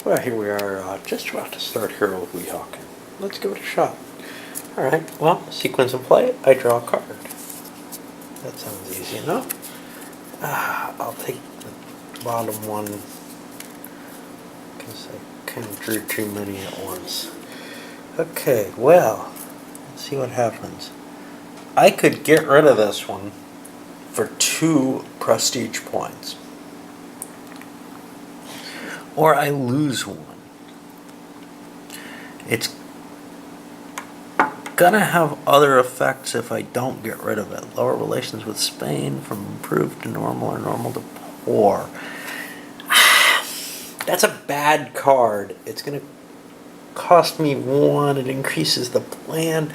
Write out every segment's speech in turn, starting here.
Well, here we are, just about to start Hero of Weehawken. Let's give it a shot. Alright, well, sequence and play, I draw a card. That sounds easy enough. I'll take the bottom one, because I kind of drew too many at once. Okay, well, let's see what happens. I could get rid of this one for 2 prestige points. Or I lose one. It's gonna have other effects if I don't get rid of it. Lower relations with Spain from improved to normal or normal to poor. That's a bad card. It's gonna cost me 1. It increases the plan.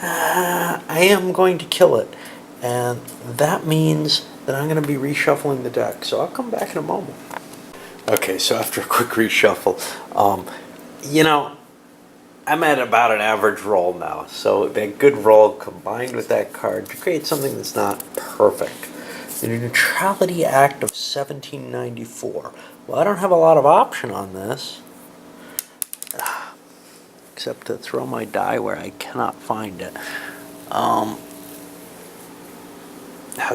I am going to kill it. And that means that I'm going to be reshuffling the deck. So I'll come back in a moment. Okay, so after a quick reshuffle, I'm at about an average roll now. So that good roll combined with that card to create something that's not perfect. The Neutrality Act of 1794. Well, I don't have a lot of option on this, except to throw my die where I cannot find it. How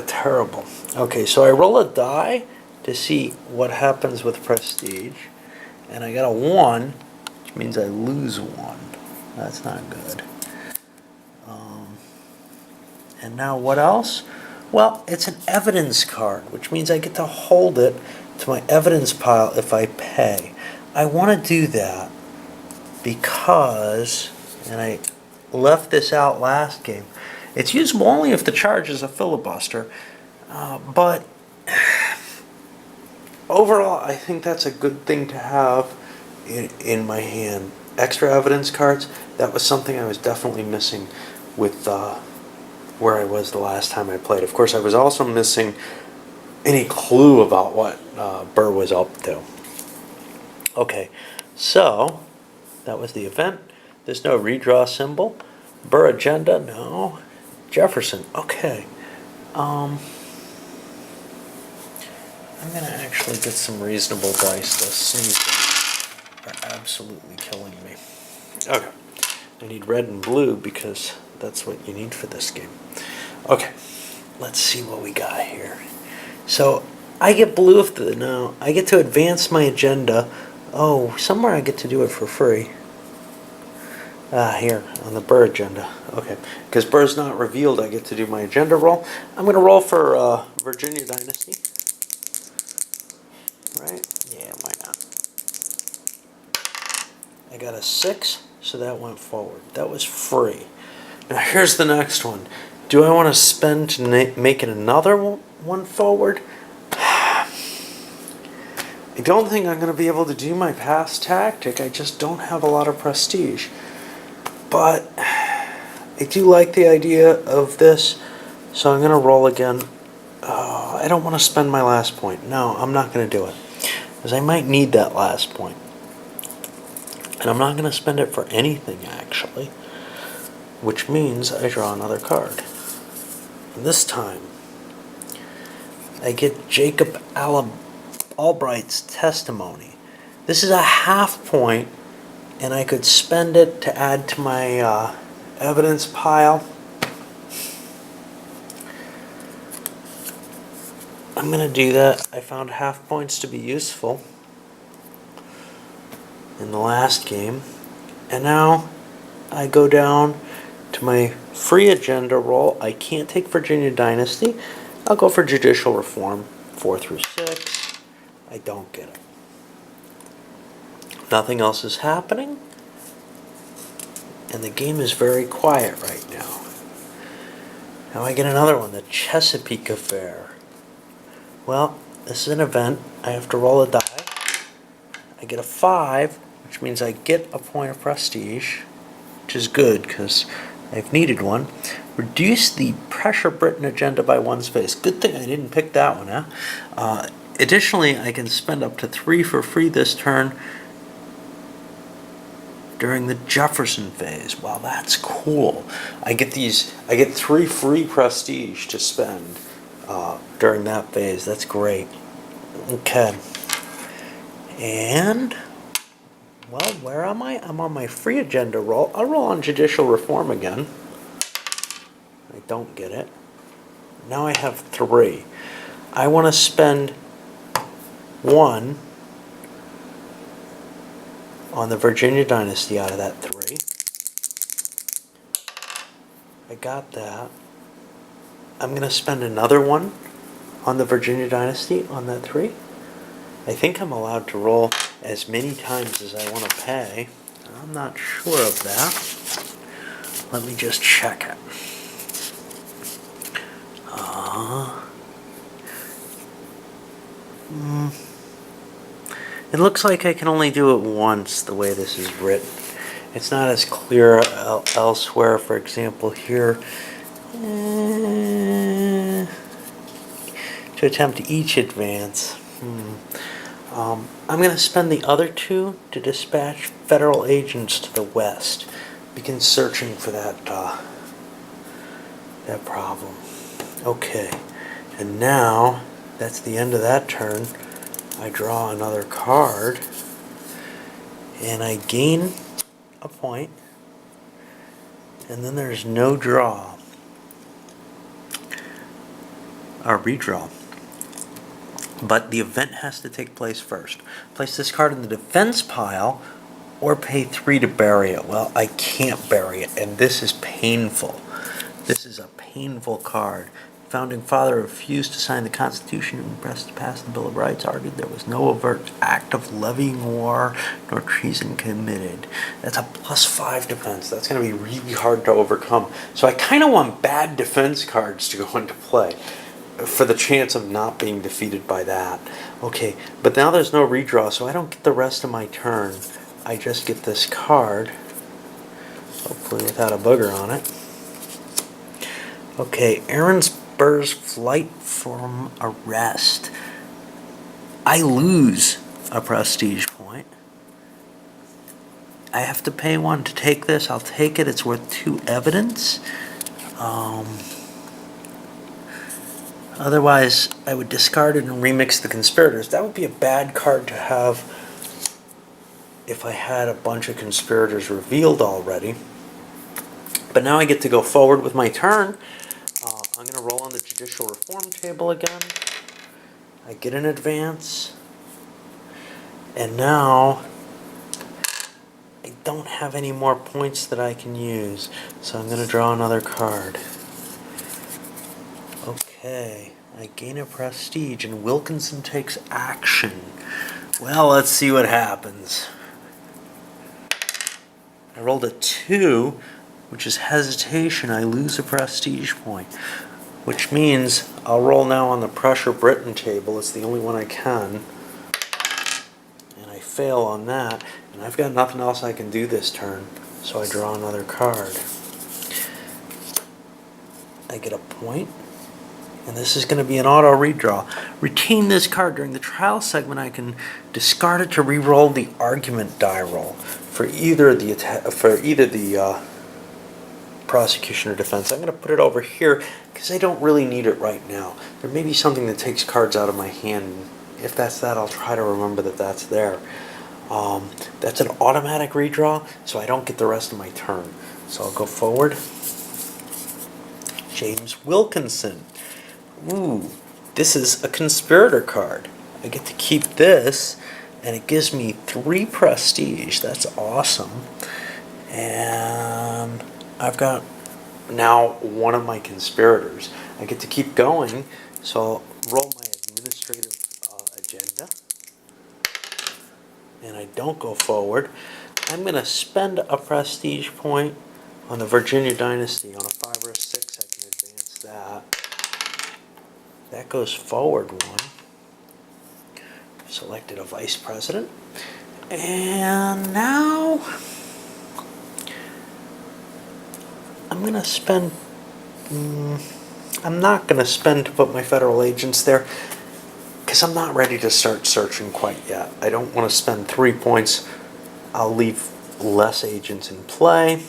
terrible. Okay, so I roll a die to see what happens with prestige, and I got a 1, which means I lose 1. That's not good. And now what else? Well, it's an evidence card, which means I get to hold it to my evidence pile if I pay. I want to do that because, and I left this out last game, it's usable only if the charge is a filibuster, but overall I think that's a good thing to have in my hand. Extra evidence cards, that was something I was definitely missing with where I was the last time I played. Of course, I was also missing any clue about what Burr was up to. Okay, so that was the event. There's no redraw symbol. Burr agenda, no. Jefferson, okay. I'm going to actually get some reasonable dice. Those things are absolutely killing me. Okay, I need red and blue because that's what you need for this game. Okay, let's see what we got here. So I get blue if no, I get to advance my agenda. Oh, somewhere I get to do it for free. Here, on the Burr agenda. Okay, because Burr's not revealed, I get to do my agenda roll. I'm going to roll for Virginia Dynasty. Right? Yeah, why not? I got a 6, so that went forward. That was free. Now here's the next one. Do I want to spend to make it another one forward? I don't think I'm going to be able to do my past tactic. I just don't have a lot of prestige. But I do like the idea of this, so I'm going to roll again. I don't want to spend my last point. No, I'm not going to do it, because I might need that last point. And I'm not going to spend it for anything, actually, which means I draw another card. And this time, I get Jacob Albright's testimony. This is a half point, and I could spend it to add to my evidence pile. I'm going to do that. I found half points to be useful in the last game. And now I go down to my free agenda roll. I can't take Virginia Dynasty. I'll go for Judicial Reform, 4 through 6. I don't get it. Nothing else is happening. And the game is very quiet right now. Now I get another one, the Chesapeake Affair. Well, this is an event. I have to roll a die. I get a 5, which means I get a point of prestige, which is good because I've needed one. Reduce the Pressure Britain agenda by 1 space. Good thing I didn't pick that one, huh? Additionally, I can spend up to 3 for free this turn during the Jefferson phase. Wow, that's cool. I get 3 free prestige to spend during that phase. That's great. Okay. And Well, where am I? I'm on my free agenda roll. I'll roll on judicial reform again. I don't get it. Now I have 3. I want to spend 1 on the Virginia dynasty out of that 3. I got that. I'm going to spend another 1 on the Virginia dynasty on that 3. I think I'm allowed to roll as many times as I want to pay. I'm not sure of that. Let me just check it. It looks like I can only do it once the way this is written. It's not as clear elsewhere. For example, here, to attempt each advance. I'm going to spend the other 2 to dispatch federal agents to the west. Begin searching for that problem. Okay, and now that's the end of that turn. I draw another card, and I gain a point, and then there's no draw, or redraw. But the event has to take place first. Place this card in the defense pile, or pay 3 to bury it. Well, I can't bury it, and this is painful. This is a painful card. Founding father refused to sign the Constitution and pressed to pass the Bill of Rights, argued there was no overt act of levying war nor treason committed. That's a +5 defense. That's going to be really hard to overcome. So I kind of want bad defense cards to go into play for the chance of not being defeated by that. Okay, but now there's no redraw, so I don't get the rest of my turn. I just get this card, hopefully without a booger on it. Okay, Aaron Burr's flight from arrest. I lose a prestige point. I have to pay 1 to take this. I'll take it. It's worth 2 evidence. Otherwise, I would discard it and remix the conspirators. That would be a bad card to have if I had a bunch of conspirators revealed already. But now I get to go forward with my turn. I'm going to roll on the judicial reform table again. I get an advance. And now I don't have any more points that I can use. So I'm going to draw another card. Okay, I gain a prestige and Wilkinson takes action. Well, let's see what happens. I rolled a 2, which is hesitation. I lose a prestige point, which means I'll roll now on the Pressure Britain table. It's the only one I can. And I fail on that, and I've got nothing else I can do this turn, so I draw another card. I get a point. And this is going to be an auto redraw. Retain this card. During the trial segment, I can discard it to re-roll the argument die roll for either the prosecution or defense. I'm going to put it over here because I don't really need it right now. There may be something that takes cards out of my hand. If that's that, I'll try to remember that that's there. That's an automatic redraw, so I don't get the rest of my turn. So I'll go forward. James Wilkinson. Ooh, this is a conspirator card. I get to keep this, and it gives me 3 prestige. That's awesome. And I've got now one of my conspirators. I get to keep going, so I'll roll my administrative agenda. And I don't go forward. I'm going to spend a prestige point on the Virginia dynasty. On a 5 or a 6, I can advance that. That goes forward 1. Selected a vice president. And now I'm going to spend... I'm not going to spend to put my federal agents there because I'm not ready to start searching quite yet. I don't want to spend 3 points. I'll leave less agents in play.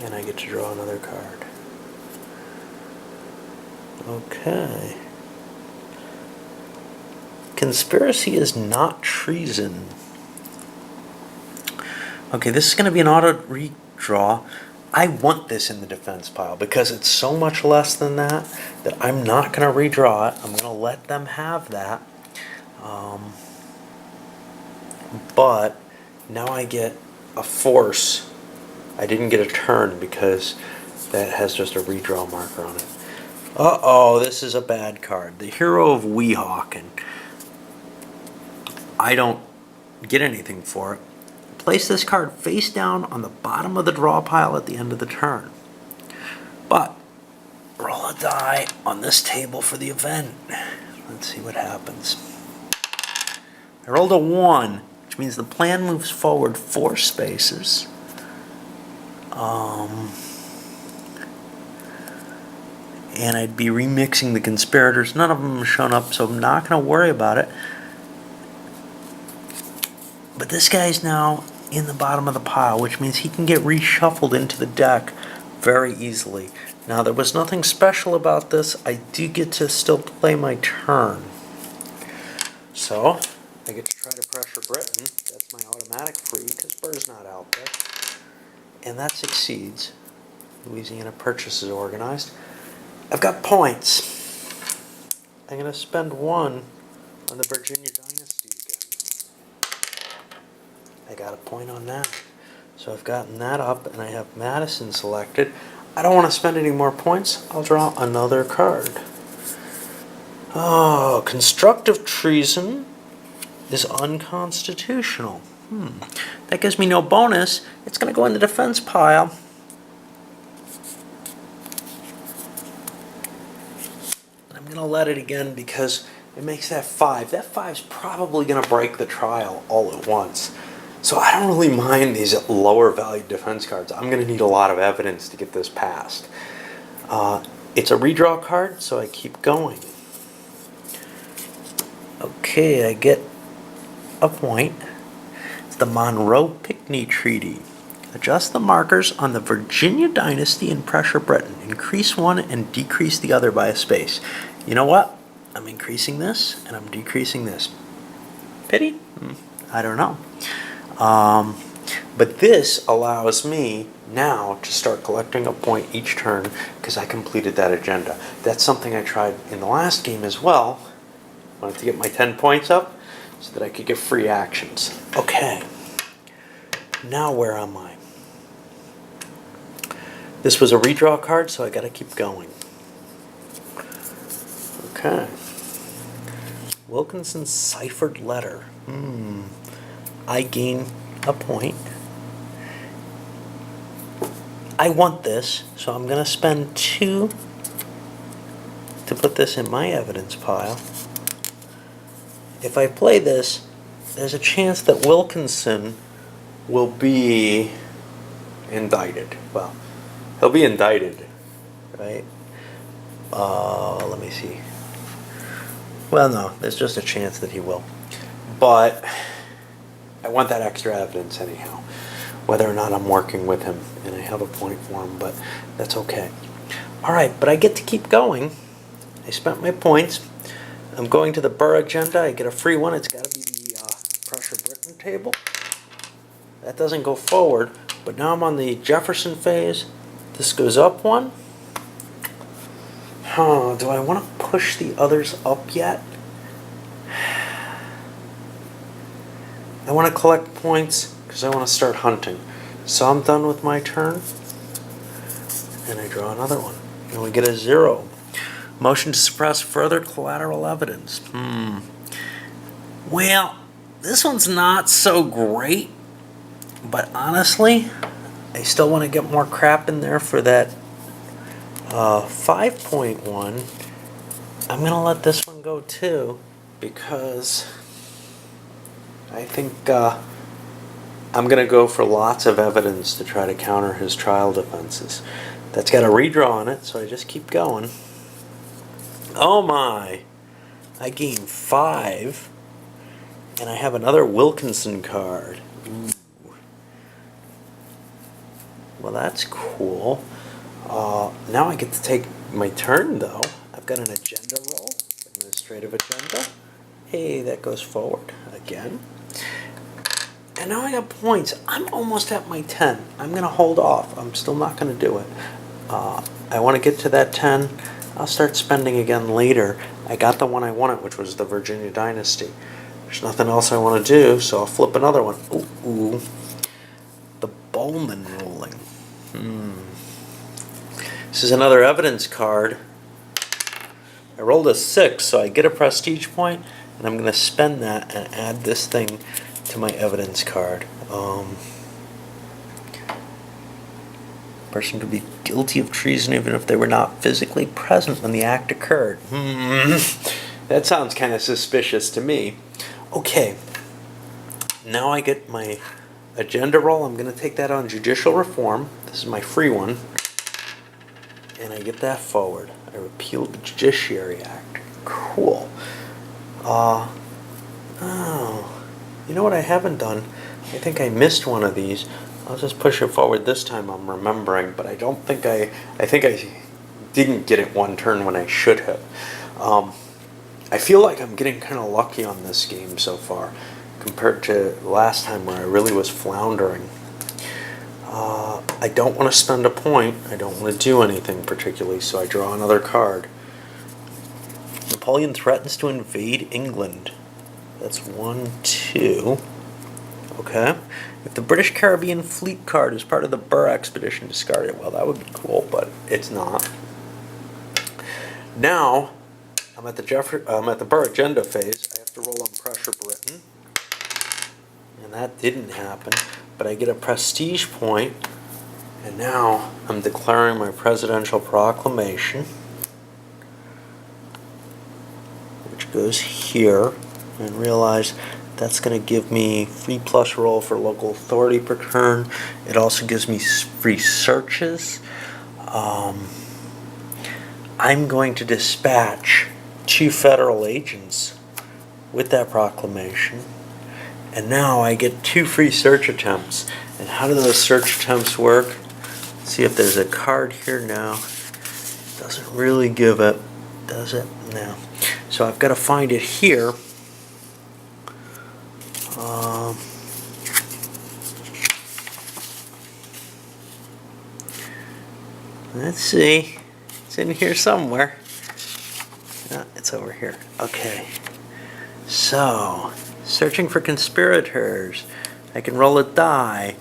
And I get to draw another card. Okay. Conspiracy is not treason. Okay, this is going to be an auto redraw. I want this in the defense pile because it's so much less than that I'm not going to redraw it. I'm going to let them have that. But now I get a force. I didn't get a turn because that has just a redraw marker on it. Uh-oh, this is a bad card. The Hero of Weehawken. I don't get anything for it. Place this card face down on the bottom of the draw pile at the end of the turn. But roll a die on this table for the event. Let's see what happens. I rolled a 1, which means the plan moves forward 4 spaces. And I'd be remixing the conspirators. None of them have shown up, so I'm not going to worry about it. But this guy's now in the bottom of the pile, which means he can get reshuffled into the deck very easily. Now, there was nothing special about this. I do get to still play my turn. So, I get to try to pressure Britain. That's my automatic free, because Burr's not out there. And that succeeds. Louisiana Purchase is organized. I've got points. I'm going to spend 1 on the Virginia Dynasty again. I got a point on that. So I've gotten that up, and I have Madison selected. I don't want to spend any more points. I'll draw another card. Oh, constructive treason is unconstitutional. That gives me no bonus. It's going to go in the defense pile. I'm going to let it again because it makes that 5. That 5's probably going to break the trial all at once. So I don't really mind these lower valued defense cards. I'm going to need a lot of evidence to get this passed. It's a redraw card, so I keep going. Okay, I get a point. It's the Monroe-Pinckney Treaty. Adjust the markers on the Virginia Dynasty and pressure Britain. Increase one and decrease the other by a space. You know what? I'm increasing this and I'm decreasing this. Pity? I don't know. But this allows me now to start collecting a point each turn because I completed that agenda. That's something I tried in the last game as well. I wanted to get my 10 points up so that I could get free actions. Okay. Now where am I? This was a redraw card, so I got to keep going. Okay. Wilkinson's ciphered letter. I gain a point. I want this, so I'm going to spend 2 to put this in my evidence pile. If I play this, there's a chance that Wilkinson will be indicted. Well, he'll be indicted, right? Let me see. Well, no, there's just a chance that he will. But I want that extra evidence anyhow, whether or not I'm working with him and I have a point for him, but that's okay. All right, but I get to keep going. I spent my points. I'm going to the Burr agenda. I get a free one. It's got to be the Pressure Britain table. That doesn't go forward, but now I'm on the Jefferson phase. This goes up 1. Do I want to push the others up yet? I want to collect points because I want to start hunting. So I'm done with my turn. And I draw another one. And we get a 0. Motion to suppress further collateral evidence. Well, this one's not so great. But honestly, I still want to get more crap in there for that 5.1. I'm going to let this one go too because I think I'm going to go for lots of evidence to try to counter his trial defenses. That's got a redraw on it, so I just keep going. Oh my! I gain 5, and I have another Wilkinson card. Ooh. Well, that's cool. Now I get to take my turn, though. I've got an agenda roll, administrative agenda. Hey, that goes forward again. And now I got points. I'm almost at my 10. I'm going to hold off. I'm still not going to do it. I want to get to that 10. I'll start spending again later. I got the one I wanted, which was the Virginia Dynasty. There's nothing else I want to do, so I'll flip another one. Ooh. The Bowman ruling. This is another evidence card. I rolled a 6, so I get a prestige point, and I'm going to spend that and add this thing to my evidence card. Person could be guilty of treason even if they were not physically present when the act occurred. That sounds kind of suspicious to me. Okay, now I get my agenda roll. I'm going to take that on judicial reform. This is my free one. And I get that forward. I repealed the Judiciary Act. Cool. Oh, you know what I haven't done? I think I missed one of these. I'll just push it forward this time. I'm remembering, but I don't think I think I didn't get it one turn when I should have. I feel like I'm getting kind of lucky on this game so far compared to last time where I really was floundering. I don't want to spend a point. I don't want to do anything particularly, so I draw another card. Napoleon threatens to invade England. That's 1, 2. Okay. If the British Caribbean Fleet card is part of the Burr expedition, discard it. Well, that would be cool, but it's not. Now, I'm at the Burr agenda phase. I have to roll on Pressure Britain. And that didn't happen. But I get a prestige point. And now I'm declaring my presidential proclamation, which goes here, and realize that's going to give me free plus roll for local authority per turn. It also gives me free searches. I'm going to dispatch 2 federal agents with that proclamation. And now I get 2 free search attempts. And how do those search attempts work? See if there's a card here now. Doesn't really give it, does it? No. So I've got to find it here. Let's see. It's in here somewhere. No, it's over here. Okay. So, searching for conspirators. I can roll a die.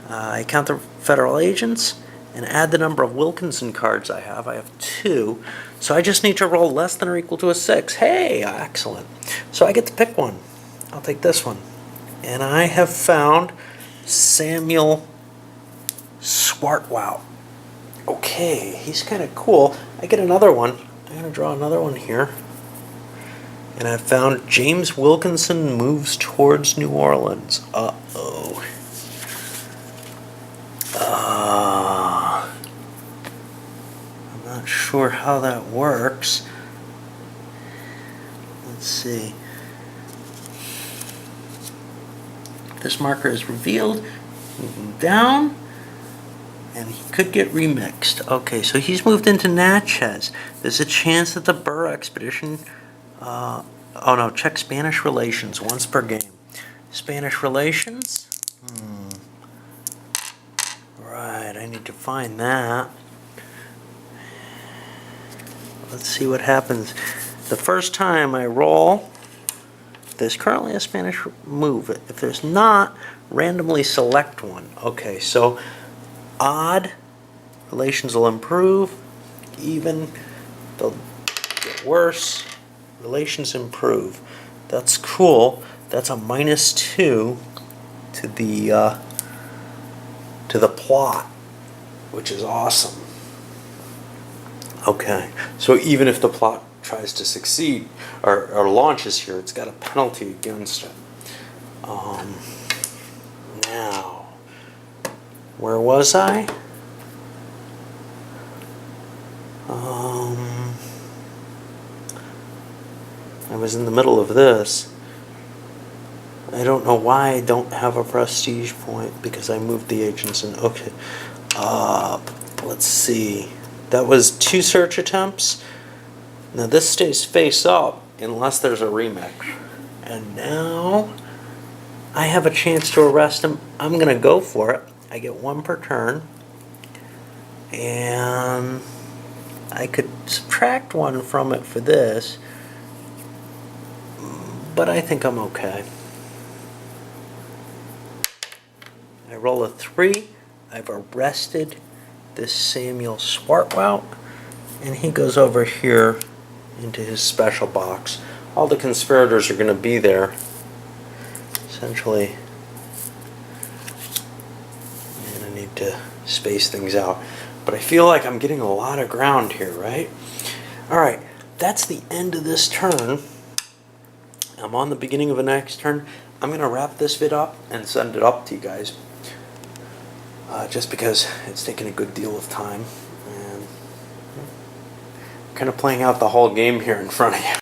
I count the federal agents and add the number of Wilkinson cards I have. I have 2. So I just need to roll less than or equal to a 6. Hey, excellent. So I get to pick one. I'll take this one. And I have found Samuel Swartwout. Okay, he's kind of cool. I get another one. I'm going to draw another one here. And I found James Wilkinson moves towards New Orleans. Uh-oh. I'm not sure how that works. Let's see. This marker is revealed. Moving down. And he could get remixed. Okay, so he's moved into Natchez. There's a chance that the Burr expedition... check Spanish relations once per game. Spanish relations? Right, I need to find that. Let's see what happens. The first time I roll, there's currently a Spanish move. If there's not, randomly select one. Okay, so odd, relations will improve. Even, they'll get worse. Relations improve. That's cool. That's a -2 to the plot, which is awesome. Okay, so even if the plot tries to succeed or launches here, it's got a penalty against it. Now, where was I? I was in the middle of this. I don't know why I don't have a prestige point because I moved the agents in. Okay. Let's see. That was 2 search attempts. Now this stays face up unless there's a remix. And now I have a chance to arrest him. I'm going to go for it. I get 1 per turn. And I could subtract 1 from it for this. But I think I'm okay. I roll a 3. I've arrested this Samuel Swartwout. And he goes over here into his special box. All the conspirators are going to be there. Essentially. And I need to space things out. But I feel like I'm getting a lot of ground here, right? Alright, that's the end of this turn. I'm on the beginning of the next turn. I'm going to wrap this vid up and send it up to you guys. Just because it's taking a good deal of time. And kind of playing out the whole game here in front of you.